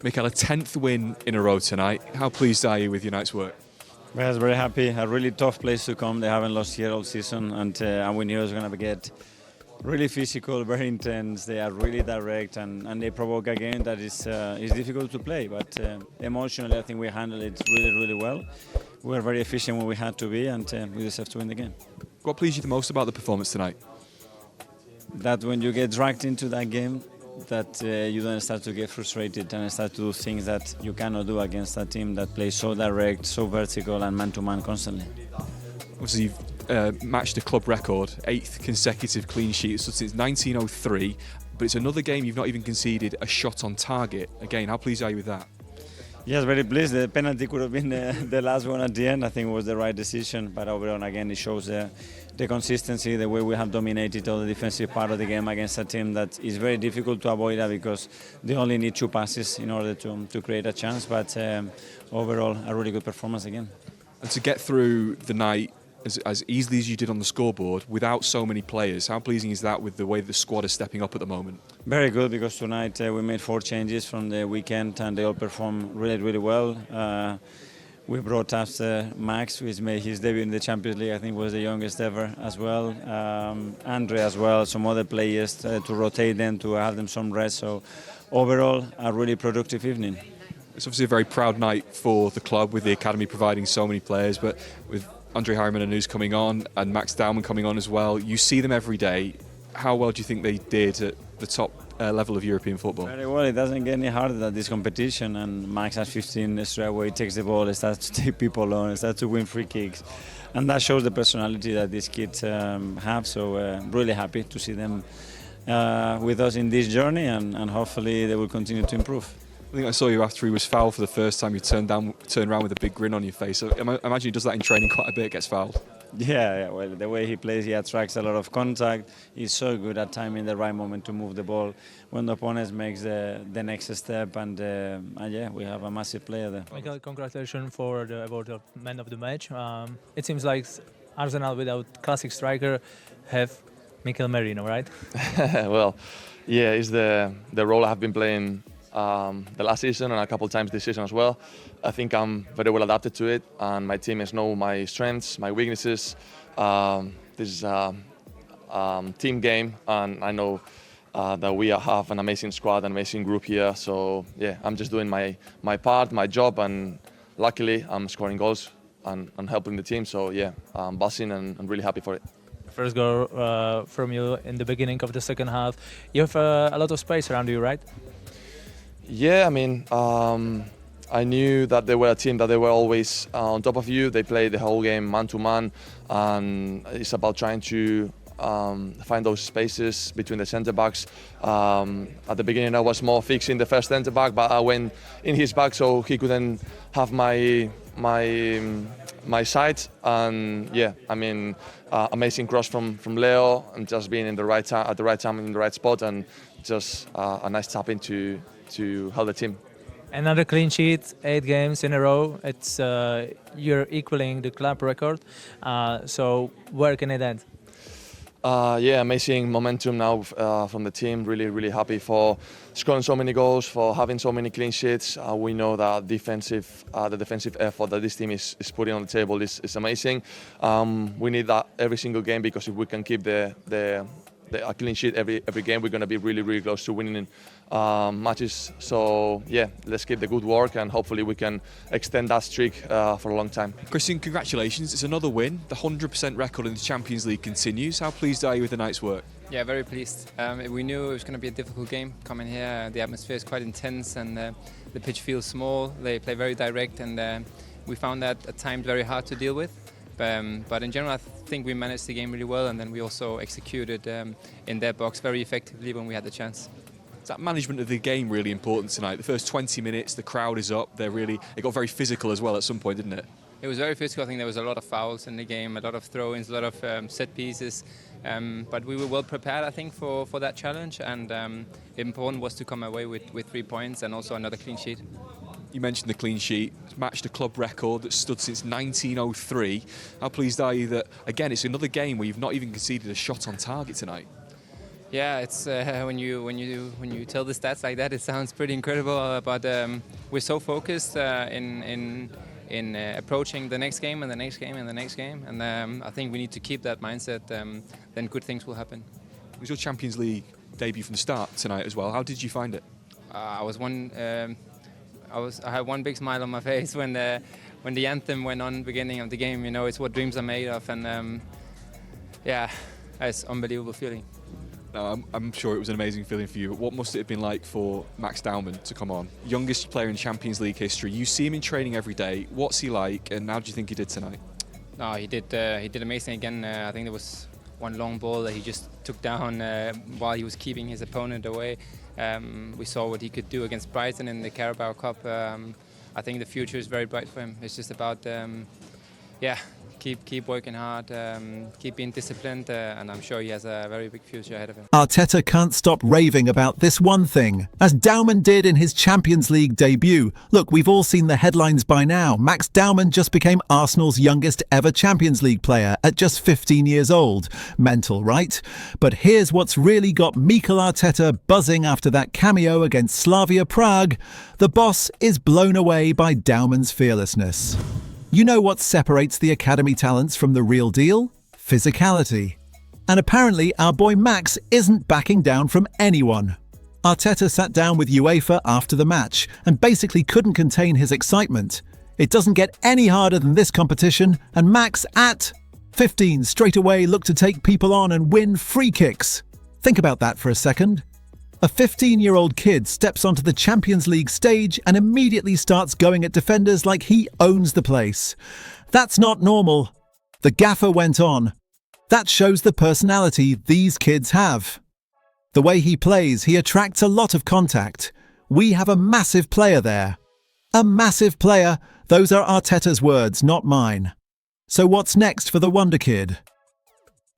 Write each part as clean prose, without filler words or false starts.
Mikel, a 10th win in a row tonight. How pleased are you with your night's work? I was very happy. A really tough place to come. They haven't lost here all season, and we knew it was going to get really physical, very intense. They are really direct, and they provoke a game that is difficult to play. But emotionally, I think we handled it really, really well. We were very efficient when we had to be, and we deserve to win the game. What pleased you the most about the performance tonight? That when you get dragged into that game, that you then start to get frustrated and start to do things that you cannot do against a team that plays so direct, so vertical and man-to-man constantly. Obviously, you've matched a club record, 8th consecutive clean sheet since 1903, but it's another game you've not even conceded a shot on target. Again, how pleased are you with that? Yes, very pleased. The penalty could have been the last one at the end. I think it was the right decision, but overall, again, it shows the consistency, the way we have dominated all the defensive part of the game against a team that is very difficult to avoid because they only need 2 passes in order to create a chance. But overall, a really good performance again. And to get through the night as easily as you did on the scoreboard without so many players, how pleasing is that with the way the squad is stepping up at the moment? Very good, because tonight we made 4 changes from the weekend and they all performed really, really well. We brought up Max, who made his debut in the Champions League. I think was the youngest ever as well. Andre as well, some other players to rotate them, to have them some rest. So overall, a really productive evening. It's obviously a very proud night for the club with the academy providing so many players, but with Andre Harriman coming on and Max Dowman coming on as well, you see them every day. How well do you think they did at the top level of European football? Very well. It doesn't get any harder than this competition, and Max has 15 straight away. He takes the ball, he starts to take people on, he starts to win free kicks, and that shows the personality that these kids have. So really happy to see them with us in this journey, and hopefully they will continue to improve. I think I saw you after he was fouled for the first time. You turned around with a big grin on your face. So I imagine he does that in training quite a bit, gets fouled. Yeah, well, the way he plays, he attracts a lot of contact. He's so good at timing the right moment to move the ball when the opponent makes the next step. And yeah, we have a massive player there. Michael, congratulations for the award of man of the match. It seems like Arsenal without classic striker have Mikel Merino, right? Well, yeah, it's the role I have been playing the last season and a couple of times this season as well. I think I'm very well adapted to it, and my teammates know my strengths, my weaknesses. This is a team game, and I know that we have an amazing squad, an amazing group here. So yeah, I'm just doing my part, my job, and luckily I'm scoring goals and helping the team. So yeah, I'm buzzing and I'm really happy for it. First goal from you in the beginning of the second half. You have a lot of space around you, right? Yeah, I mean, I knew that they were a team that they were always on top of you. They play the whole game man-to-man, and it's about trying to find those spaces between the centre-backs. At the beginning I was more fixing the first centre-back, but I went in his back so he couldn't have my side. And yeah, I mean, amazing cross from Leo, and just being in the right time at the right time in the right spot, and just a nice tap into to help the team. Another clean sheet, 8 games in a row. It's you're equaling the club record. So where can it end? Yeah, amazing momentum now from the team. Really, really happy for scoring so many goals, for having so many clean sheets. We know that the defensive effort that this team is putting on the table is amazing. We need that every single game, because if we can keep a clean sheet every game, we're going to be really, really close to winning matches. So yeah, let's keep the good work, and hopefully we can extend that streak for a long time. Christian, congratulations. It's another win. The 100% record in the Champions League continues. How pleased are you with the night's work? Yeah, very pleased. We knew it was going to be a difficult game coming here. The atmosphere is quite intense, and the pitch feels small. They play very direct, and we found that at times very hard to deal with. But in general, I think we managed the game really well, and then we also executed in their box very effectively when we had the chance. Is that management of the game really important tonight? The first 20 minutes, the crowd is up. It got very physical as well at some point, didn't it? It was very physical. I think there was a lot of fouls in the game, a lot of throw-ins, a lot of set pieces. But we were well prepared, I think, for that challenge. And important was to come away with 3 points and also another clean sheet. You mentioned the clean sheet. It's matched a club record that stood since 1903. How pleased are you that, again, it's another game where you've not even conceded a shot on target tonight? Yeah, it's when you tell the stats like that, it sounds pretty incredible. But we're so focused in approaching the next game and the next game and the next game, and I think we need to keep that mindset. Then good things will happen. It was your Champions League debut from the start tonight as well. How did you find it? I had one big smile on my face when the anthem went on beginning of the game. You know, it's what dreams are made of, and yeah, it's an unbelievable feeling. No, I'm sure it was an amazing feeling for you, but what must it have been like for Max Dowman to come on? Youngest player in Champions League history. You see him in training every day. What's he like, and how do you think he did tonight? No, he did amazing again. I think there was one long ball that he just took down while he was keeping his opponent away. We saw what he could do against Brighton in the Carabao Cup. I think the future is very bright for him. It's just about keep working hard, keep being disciplined, and I'm sure he has a very big future ahead of him. Arteta can't stop raving about this one thing, as Dowman did in his Champions League debut. Look, we've all seen the headlines by now. Max Dowman just became Arsenal's youngest ever Champions League player at just 15 years old. Mental, right? But here's what's really got Mikel Arteta buzzing after that cameo against Slavia Prague. The boss is blown away by Dowman's fearlessness. You know what separates the academy talents from the real deal? Physicality. And apparently our boy Max isn't backing down from anyone. Arteta sat down with UEFA after the match and basically couldn't contain his excitement. It doesn't get any harder than this competition, and Max at 15 straight away looked to take people on and win free kicks. Think about that for a second. A 15-year-old kid steps onto the Champions League stage and immediately starts going at defenders like he owns the place. That's not normal. The gaffer went on. That shows the personality these kids have. The way he plays, he attracts a lot of contact. We have a massive player there. A massive player. Those are Arteta's words, not mine. So what's next for the Wonder Kid?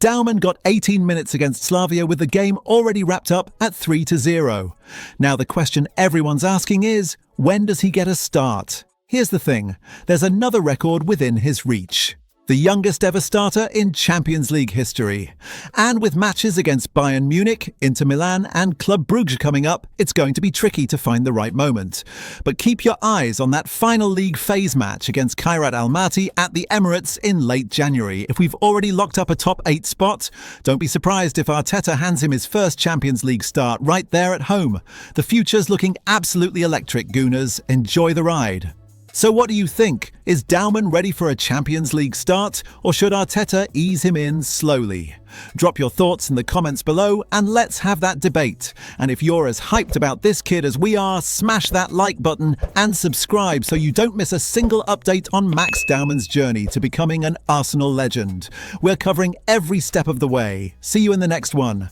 Dowman got 18 minutes against Slavia with the game already wrapped up at 3-0. Now the question everyone's asking is, when does he get a start? Here's the thing, there's another record within his reach. The youngest ever starter in Champions League history. And with matches against Bayern Munich, Inter Milan and Club Brugge coming up, it's going to be tricky to find the right moment. But keep your eyes on that final league phase match against Kairat Almaty at the Emirates in late January. If we've already locked up a top 8 spot, don't be surprised if Arteta hands him his first Champions League start right there at home. The future's looking absolutely electric, Gooners. Enjoy the ride. So what do you think? Is Dowman ready for a Champions League start, or should Arteta ease him in slowly? Drop your thoughts in the comments below and let's have that debate. And if you're as hyped about this kid as we are, smash that like button and subscribe so you don't miss a single update on Max Dowman's journey to becoming an Arsenal legend. We're covering every step of the way. See you in the next one.